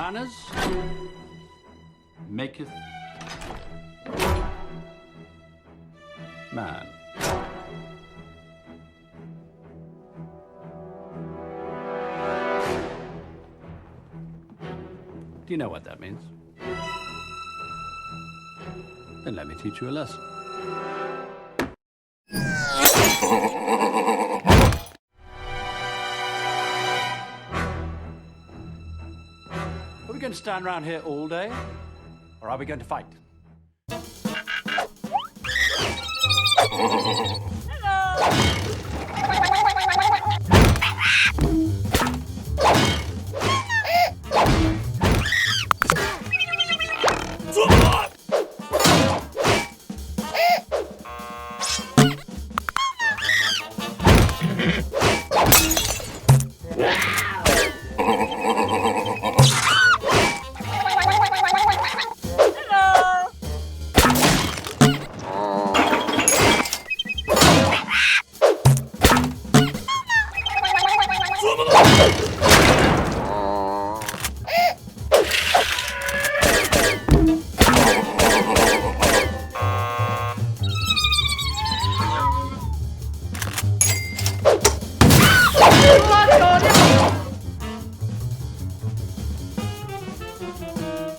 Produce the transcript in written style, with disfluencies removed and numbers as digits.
Manners maketh man. Do you know what that means? Then let me teach you a lesson. Are we going to stand around here all day? Or are we going to fight? Hello!